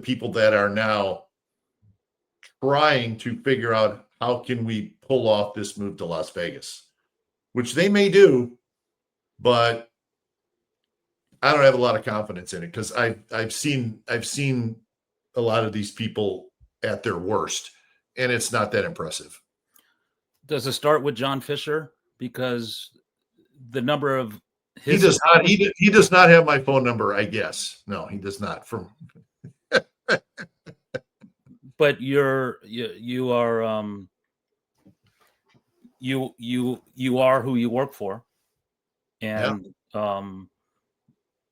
people that are now trying to figure out how can we pull off this move to Las Vegas, which they may do, but I don't have a lot of confidence in it because I've seen a lot of these people at their worst, and it's not that impressive. Does it start with John Fisher? Because the number of he does not he does not have my phone number, I guess. No, he does not. But you are who you work for, and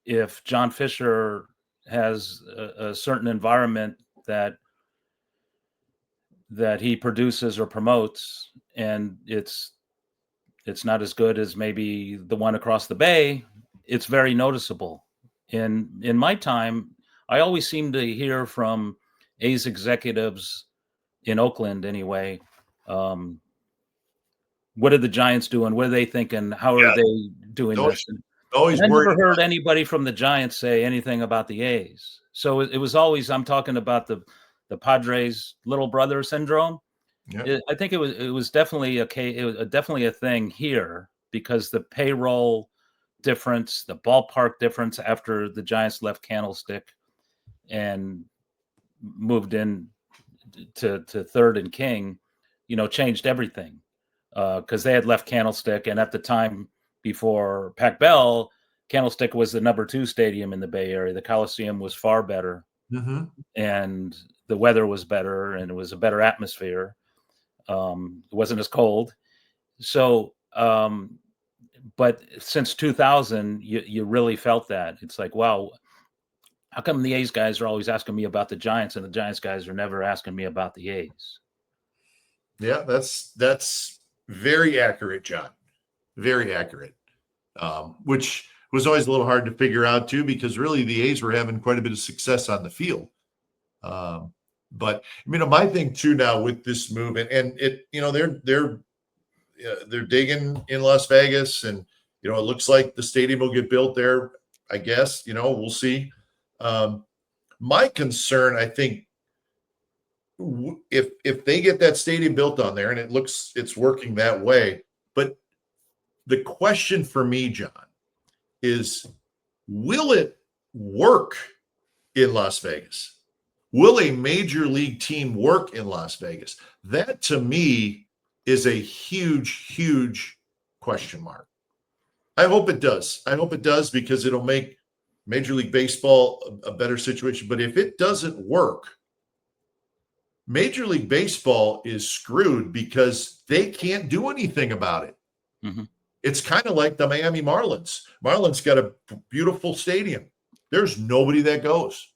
if John Fisher has a certain environment that he produces or promotes, and it's not as good as maybe the one across the bay, it's very noticeable. In my time, I always seem to hear from A's executives in Oakland anyway. What are the Giants doing? What are they thinking? How are they doing this? Always I never heard anybody from the Giants say anything about the A's. So it was always, I'm talking about the Padres' little brother syndrome. Yeah. I think it was definitely definitely a thing here because the payroll difference, the ballpark difference after the Giants left Candlestick and moved in to Third and King, changed everything because they had left Candlestick, and at the time before Pac Bell, Candlestick was the number 2 stadium in the Bay Area. The Coliseum was far better, and the weather was better, and it was a better atmosphere. It wasn't as cold. So, but since 2000, you really felt that. It's like, wow, how come the A's guys are always asking me about the Giants and the Giants guys are never asking me about the A's? Yeah, that's very accurate, John. Very accurate. Which was always a little hard to figure out too, because really the A's were having quite a bit of success on the field. But my thing too now with this move, and it, they're digging in Las Vegas, and it looks like the stadium will get built there. I guess we'll see. My concern, I think, if they get that stadium built on there, and it's working that way, but the question for me, John, is will it work in Las Vegas? Will a major league team work in Las Vegas? That, to me, is a huge, huge question mark. I hope it does. I hope it does because it'll make Major League Baseball a better situation. But if it doesn't work, Major League Baseball is screwed because they can't do anything about it. Mm-hmm. It's kind of like the Miami Marlins. Marlins got a beautiful stadium. There's nobody that goes.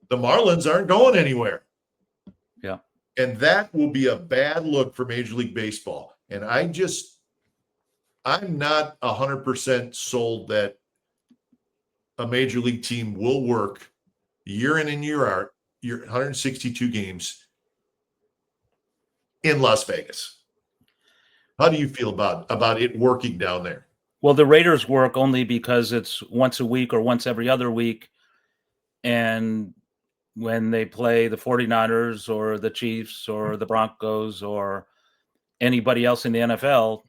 The Marlins aren't going anywhere. Yeah. And that will be a bad look for Major League Baseball. And I'm not 100% sold that a major league team will work year in and year out, 162 games in Las Vegas. How do you feel about it working down there? Well, the Raiders work only because it's once a week or once every other week. And when they play the 49ers or the Chiefs or the Broncos or anybody else in the NFL,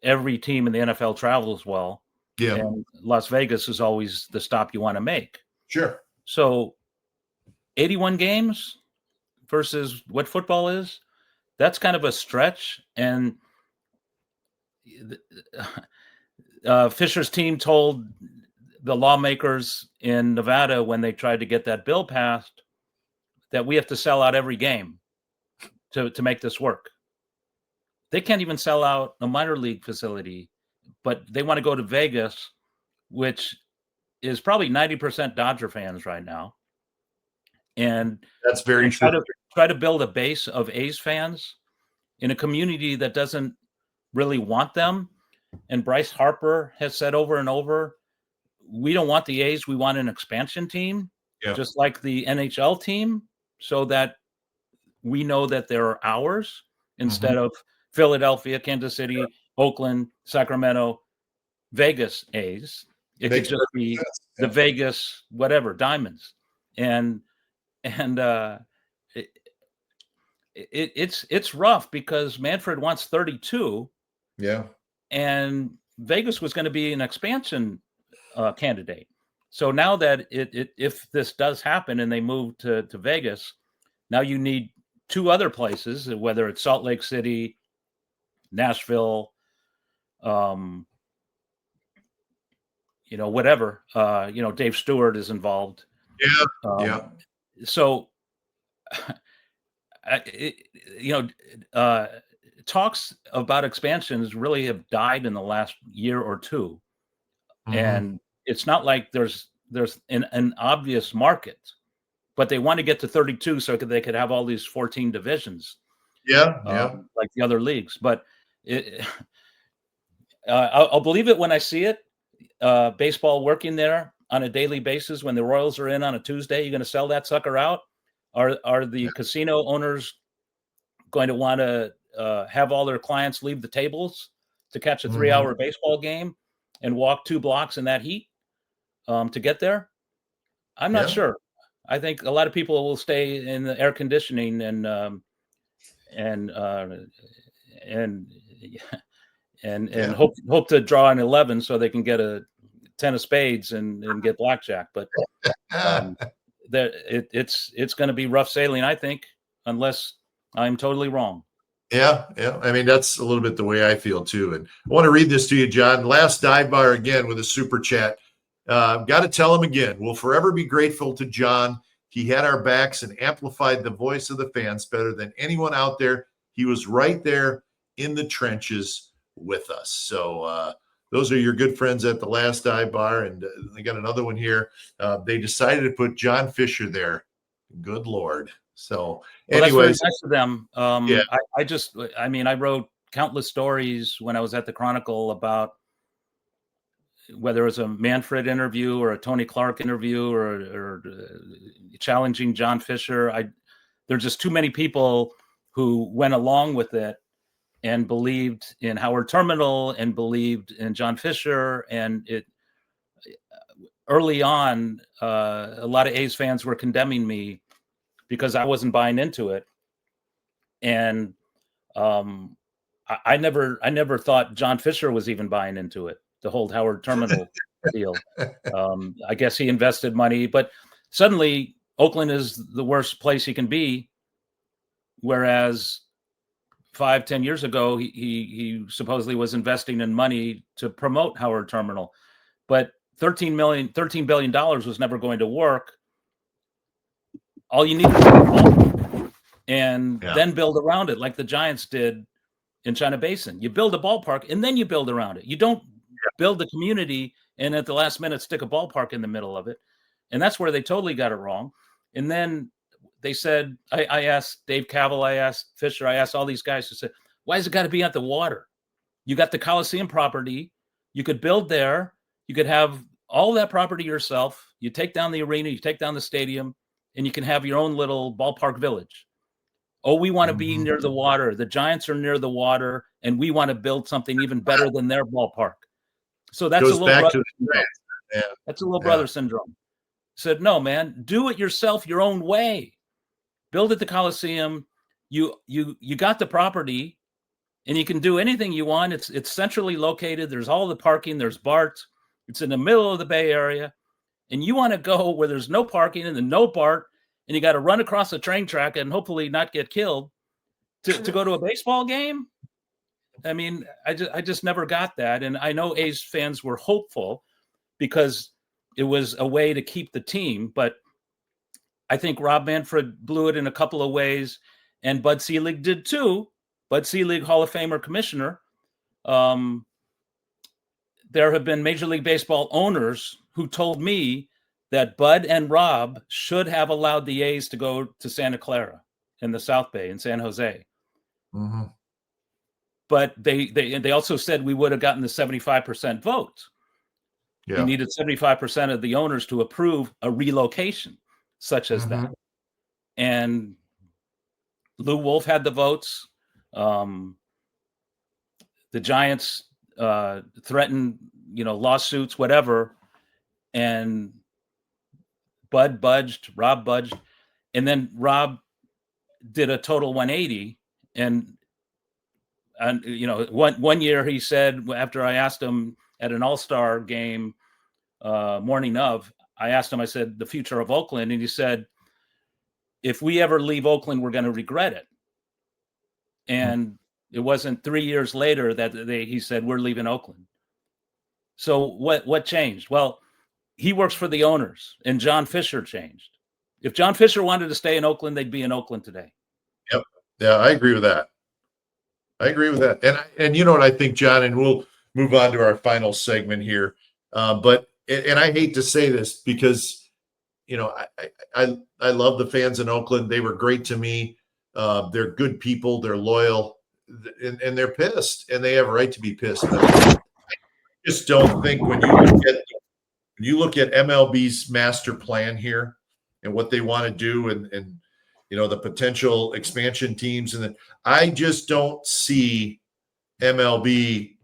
every team in the NFL travels well. Yeah. And Las Vegas is always the stop you want to make. Sure. So 81 games versus what football is, that's kind of a stretch. And Fisher's team told the lawmakers in Nevada when they tried to get that bill passed that we have to sell out every game to make this work. They can't even sell out a minor league facility, but they want to go to Vegas, which is probably 90% Dodger fans right now. And that's very true. Try to build a base of A's fans in a community that doesn't really want them. And Bryce Harper has said over and over, we don't want the A's. We want an expansion team, just like the NHL team, so that we know that there are ours instead of Philadelphia, Kansas City, Oakland, Sacramento, Vegas A's. It could just be the Vegas, whatever, Diamonds. and and it, it's rough because Manfred wants 32, Yeah. and Vegas was going to be an expansion candidate. So now that if this does happen and they move to Vegas, now you need two other places, whether it's Salt Lake City, Nashville, whatever. Dave Stewart is involved. Yeah. Yeah. Um, so, talks about expansions really have died in the last year or two, and it's not like there's an obvious market, but they want to get to 32 so they could have all these 14 divisions, Yeah. Yeah. like the other leagues. But I'll believe it when I see it. Baseball working there on a daily basis when the Royals are in on a Tuesday. You're going to sell that sucker out? Are the casino owners going to want to have all their clients leave the tables to catch a 3-hour baseball game and walk 2 blocks in that heat to get there? I'm not sure. I think a lot of people will stay in the air conditioning and hope to draw an 11 so they can get a 10 of spades and get blackjack. But it's going to be rough sailing, I think, unless I'm totally wrong. Yeah, yeah. I mean, that's a little bit the way I feel too. And I want to read this to you, John. Last dive bar again with a super chat. Got to tell him again. We'll forever be grateful to John. He had our backs and amplified the voice of the fans better than anyone out there. He was right there in the trenches with us. So those are your good friends at the last dive bar. And they got another one here. They decided to put John Fisher there. Good Lord. So anyways, that's very nice of them. Yeah. I wrote countless stories when I was at the Chronicle about whether it was a Manfred interview or a Tony Clark interview or challenging John Fisher. There's just too many people who went along with it and believed in Howard Terminal and believed in John Fisher. And early on, a lot of A's fans were condemning me because I wasn't buying into it. And I never thought John Fisher was even buying into it, the whole Howard Terminal deal. I guess he invested money, but suddenly Oakland is the worst place he can be. Whereas 5-10 years ago, he supposedly was investing in money to promote Howard Terminal, but $13 billion was never going to work. All you need is a ball and then build around it like the Giants did in China Basin. You build a ballpark and then you build around it. You don't build the community and at the last minute stick a ballpark in the middle of it. And that's where they totally got it wrong. And then they said, I asked Dave Cavell, I asked Fisher, I asked all these guys who said, why has it got to be at the water? You got the Coliseum property. You could build there. You could have all that property yourself. You take down the arena, you take down the stadium, and you can have your own little ballpark village. Oh, we want to be near the water. The Giants are near the water, and we want to build something even better than their ballpark. So that's a little brother syndrome. Yeah. That's a little brother syndrome. Said, no, man, do it yourself your own way. Build at the Coliseum. You got the property, and you can do anything you want. It's centrally located. There's all the parking. There's BART. It's in the middle of the Bay Area, and you want to go where there's no parking and no BART, and you got to run across a train track and hopefully not get killed to go to a baseball game. I mean, I just never got that. And I know A's fans were hopeful because it was a way to keep the team. But I think Rob Manfred blew it in a couple of ways, and Bud Selig did too. Bud Selig, Hall of Famer commissioner. There have been Major League Baseball owners who told me that Bud and Rob should have allowed the A's to go to Santa Clara in the South Bay in San Jose. Mm-hmm. But they also said we would have gotten the 75% vote. Yeah. You needed 75% of the owners to approve a relocation such as that. And Lou Wolf had the votes. The Giants threatened, lawsuits, whatever. And Bud budged, Rob budged, and then Rob did a total 180. And one year he said, after I asked him at an All-Star game morning of, I asked him, I said, the future of Oakland, and he said, if we ever leave Oakland, we're going to regret it. And it wasn't 3 years later that he said, we're leaving Oakland. So what changed? Well, he works for the owners, and John Fisher changed. If John Fisher wanted to stay in Oakland, they'd be in Oakland today. Yep. Yeah, I agree with that. And you know what I think, John, and we'll move on to our final segment here. But I hate to say this because, I love the fans in Oakland. They were great to me. They're good people. They're loyal, and they're pissed, and they have a right to be pissed. I just don't think when you look at MLB's master plan here and what they want to do, and the potential expansion teams, and I just don't see MLB.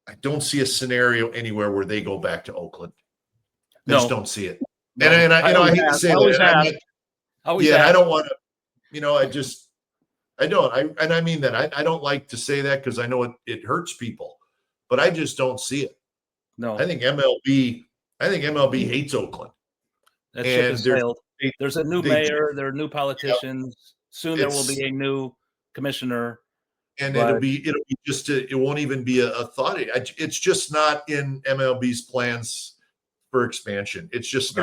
I don't see a scenario anywhere where they go back to Oakland. I just don't see it. No. And I hate to say that. I don't want to. I don't. I mean that. I don't like to say that because I know it hurts people, but I just don't see it. No, I think MLB hates Oakland. That ship has sailed. There's a new mayor. There are new politicians. Yep. Soon there will be a new commissioner. And it'll be it won't even be a thought. It's just not in MLB's plans for expansion. It's just not.